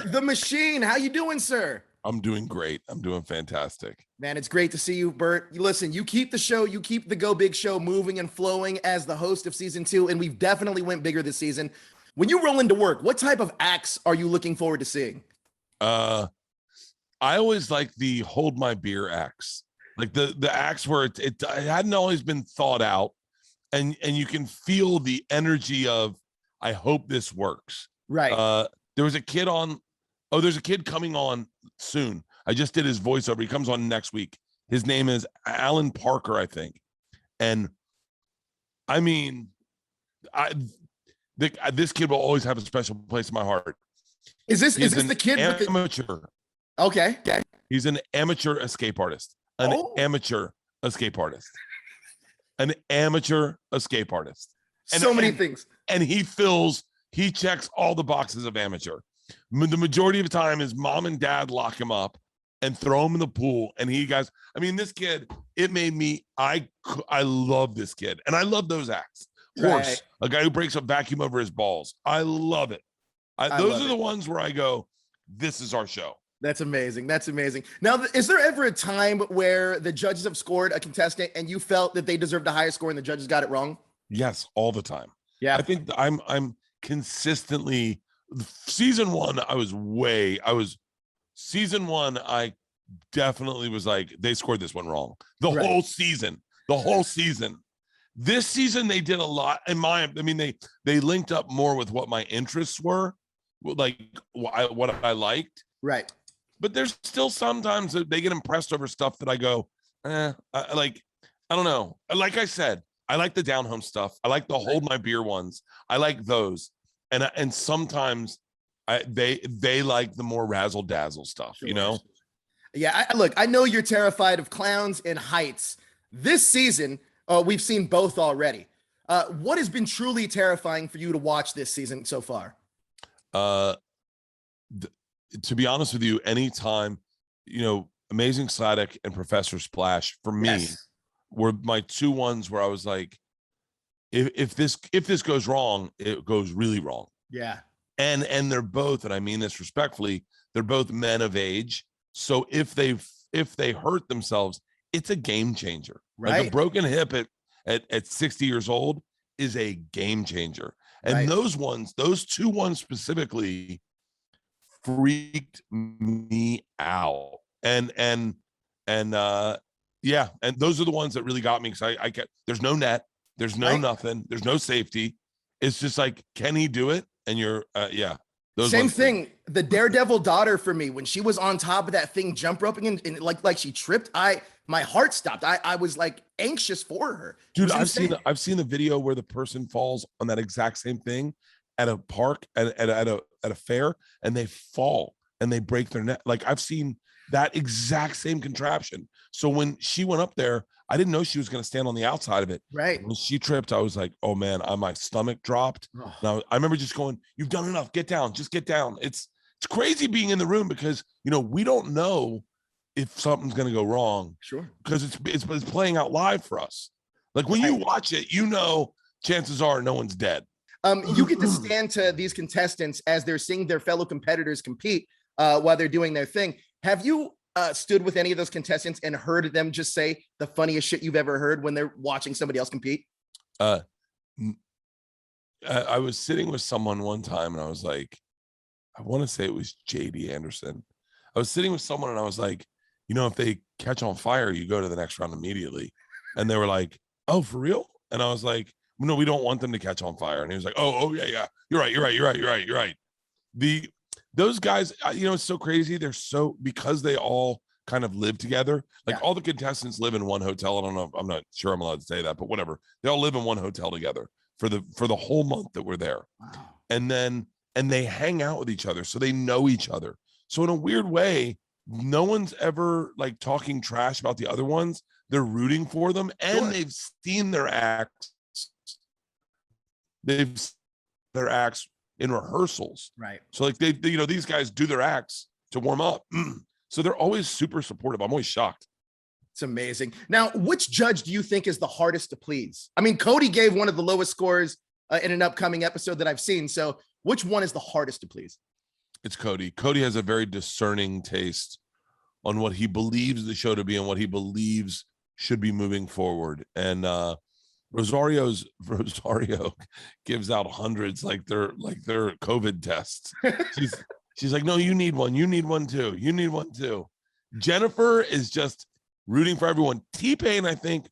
Bert the Machine. How you doing, sir? I'm doing great. I'm doing fantastic. Man, it's great to see you, Bert. Listen, you keep the show, you keep the Go Big show moving and flowing as the host of season 2, and we've definitely went bigger this season. When you roll into work, what type of acts are you looking forward to seeing? I always like the hold my beer acts, like the acts where it hadn't always been thought out, and you can feel the energy of I hope this works. Right. There was a kid on. Oh, there's a kid coming on soon. I just did his voiceover. He comes on next week. His name is Alan Parker, I think. And I mean, this kid will always have a special place in my heart. Is this the kid amateur? With the... Okay. He's an amateur escape artist. Amateur escape artist. An amateur escape artist. And, so many things. And he checks all the boxes of amateur. The majority of the time his mom and dad lock him up and throw him in the pool. And this kid, it made me, I love this kid. And I love those acts. Horse, a guy who breaks a vacuum over his balls. I love it. Those are the ones where I go, this is our show. That's amazing. That's amazing. Now, is there ever a time where the judges have scored a contestant and you felt that they deserved a higher score and the judges got it wrong? Yes, all the time. Yeah. I think I'm consistently season one. Season one. I definitely was like, they scored this one wrong. The whole season. This season, they did a lot. They linked up more with what my interests were, like what I liked. Right. But there's still sometimes that they get impressed over stuff that I go, I don't know. Like I said, I like the down home stuff. I like the hold my beer ones. I like those. And sometimes they like the more razzle dazzle stuff, sure. You know? Yeah. I know you're terrified of clowns and heights. This season, we've seen both already. What has been truly terrifying for you to watch this season so far? To be honest with you, anytime, Amazing Sladek and Professor Splash for me were my two ones where I was like, if this goes wrong, it goes really wrong. Yeah. And they're both, and I mean this respectfully, they're both men of age. So if they hurt themselves, it's a game changer. Right. Like a broken hip at 60 years old is a game changer. And those two ones specifically freaked me out. And those are the ones that really got me, because I kept, there's no net, there's no nothing, there's no safety. It's just like, can he do it? And you're same thing. The Daredevil daughter for me, when she was on top of that thing, jump roping and like she tripped, my heart stopped. I was like anxious for her. Dude, I've seen the video where the person falls on that exact same thing at a park at a fair, and they fall and they break their neck. Like, I've seen that exact same contraption. So when she went up there, I didn't know she was going to stand on the outside of it. Right. When she tripped, I was like, oh man, my stomach dropped. Now I remember just going, you've done enough, get down, just get down. It's crazy being in the room, because we don't know if something's going to go wrong. Sure. Because it's playing out live for us. Like when you watch it, chances are no one's dead. You get to stand to these contestants as they're seeing their fellow competitors compete while they're doing their thing. Have you stood with any of those contestants and heard them just say the funniest shit you've ever heard when they're watching somebody else compete? I was sitting with someone one time and I was like, I want to say it was JD Anderson. I was sitting with someone and I was like, if they catch on fire, you go to the next round immediately. And they were like, oh, for real? And I was like, no, we don't want them to catch on fire. And he was like, oh yeah. You're right. Those guys, it's so crazy. Because they all kind of live together. Like all the contestants live in one hotel. I don't know. I'm not sure I'm allowed to say that, but whatever. They all live in one hotel together for the whole month that we're there. Wow. And they hang out with each other. So they know each other. So in a weird way, no one's ever like talking trash about the other ones. They're rooting for them, and they've seen their acts. They've seen their acts in rehearsals. Right. So like these guys do their acts to warm up. So they're always super supportive. I'm always shocked. It's amazing. Now, which judge do you think is the hardest to please? I mean, Cody gave one of the lowest scores in an upcoming episode that I've seen. So which one is the hardest to please? It's Cody. Cody has a very discerning taste on what he believes the show to be and what he believes should be moving forward. And Rosario gives out hundreds like they're COVID tests. She's like, no, you need one. You need one too. You need one too. Jennifer is just rooting for everyone. T-Pain, I think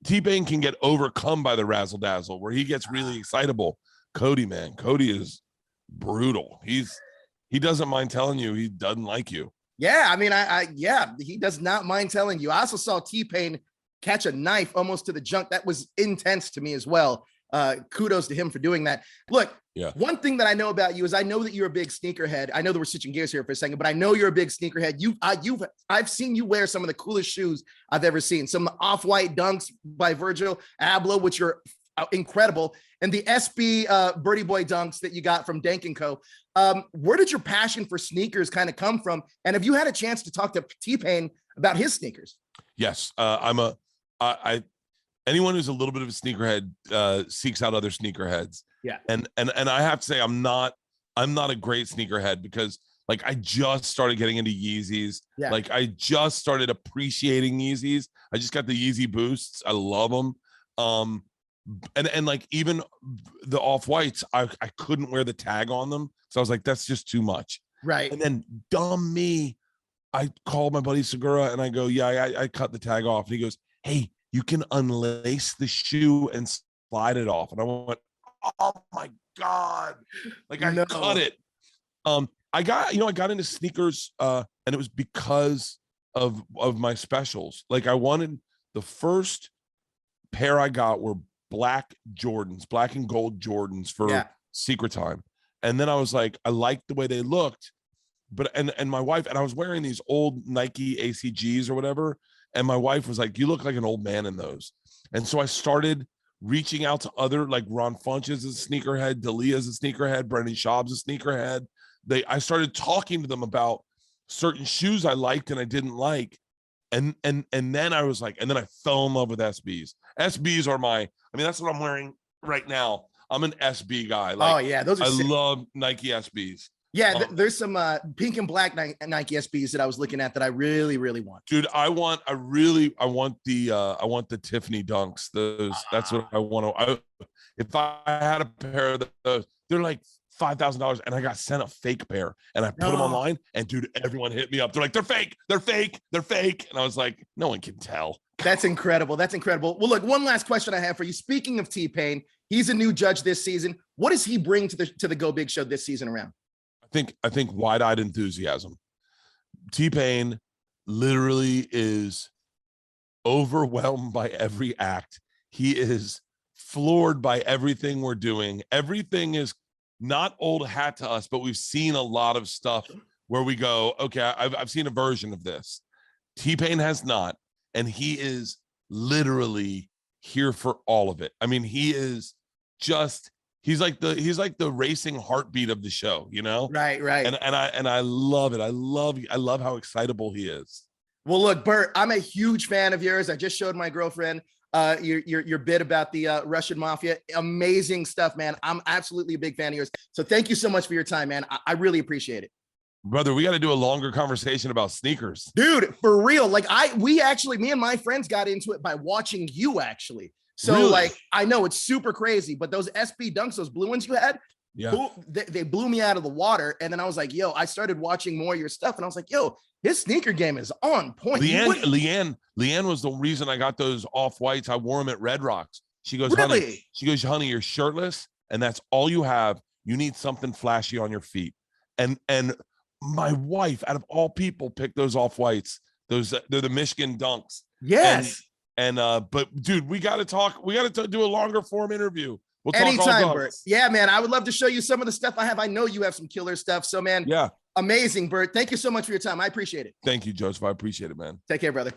T-Pain can get overcome by the razzle dazzle where he gets really excitable. Cody, man, Cody is brutal. He doesn't mind telling you he doesn't like you. Yeah, I mean, yeah, he does not mind telling you. I also saw T-Pain catch a knife almost to the junk. That was intense to me as well. Kudos to him for doing that. Look, yeah. One thing that I know about you is I know that you're a big sneakerhead. I know that we're switching gears here for a second, but I know you're a big sneakerhead. I've seen you wear some of the coolest shoes I've ever seen. Some of the off-white dunks by Virgil Abloh, which are incredible, and the SB Birdie Boy dunks that you got from Dank & Co. Where did your passion for sneakers kind of come from? And have you had a chance to talk to T-Pain about his sneakers? Yes, anyone who's a little bit of a sneakerhead seeks out other sneakerheads. Yeah. And I have to say I'm not a great sneakerhead because like I just started getting into Yeezys. Yeah. Like I just started appreciating Yeezys. I just got the Yeezy Boosts. I love them. And like even the off-whites, I couldn't wear the tag on them. So I was like, that's just too much. Right. And then dumb me, I called my buddy Segura and I go, yeah, I cut the tag off. And he goes, hey, you can unlace the shoe and slide it off. And I went, oh my God. Like I cut it. I got into sneakers and it was because of my specials. Like I wanted, the first pair I got were black Jordans, black and gold Jordans for Secret Time. And then I was like, I liked the way they looked, but, and my wife, and I was wearing these old Nike ACGs or whatever. And my wife was like, you look like an old man in those. And so I started reaching out to other, like Ron Funch is a sneakerhead, D'Elia's a sneakerhead, Brendan Schaub's a sneakerhead. I started talking to them about certain shoes I liked and I didn't like. And then I was like, and then I fell in love with SBs. SBs are that's what I'm wearing right now. I'm an SB guy. Like, oh yeah, those are sick. Love Nike SBs. Yeah, there's some pink and black Nike SBs that I was looking at that I really, really want. Dude, I want the Tiffany dunks. That's what I want. If I had a pair of those, they're like $5,000, and I got sent a fake pair, and I put them online, and dude, everyone hit me up. They're like, they're fake, and I was like, no one can tell. That's incredible. Well, look, one last question I have for you. Speaking of T-Pain, he's a new judge this season. What does he bring to the Go Big Show this season around? I think wide-eyed enthusiasm. T-Pain literally is overwhelmed by every act. He is floored by everything we're doing. Everything is not old hat to us, but we've seen a lot of stuff where we go, okay, I've seen a version of this. T-Pain has not, and he is literally here for all of it. I mean, he is just, he's like the racing heartbeat of the show, you know? Right. And I love it. I love how excitable he is. Well, look, Bert, I'm a huge fan of yours. I just showed my girlfriend your bit about the Russian mafia. Amazing stuff, man. I'm absolutely a big fan of yours. So thank you so much for your time, man. I really appreciate it. Brother, we got to do a longer conversation about sneakers. Dude, for real. Like me and my friends got into it by watching you actually. So really? Like, I know it's super crazy, but those SB dunks, those blue ones you had, they blew me out of the water. And then I was like, yo, I started watching more of your stuff. And I was like, yo, his sneaker game is on point. Leanne was the reason I got those off-whites. I wore them at Red Rocks. She goes, really? honey, you're shirtless and that's all you have. You need something flashy on your feet. And my wife, out of all people, picked those off-whites. They're the Michigan dunks. Yes. But dude, we got to talk. We got to do a longer form interview. We'll talk anytime, Bert. Yeah, man. I would love to show you some of the stuff I have. I know you have some killer stuff. So, man. Yeah. Amazing, Bert. Thank you so much for your time. I appreciate it. Thank you, Joseph. I appreciate it, man. Take care, brother.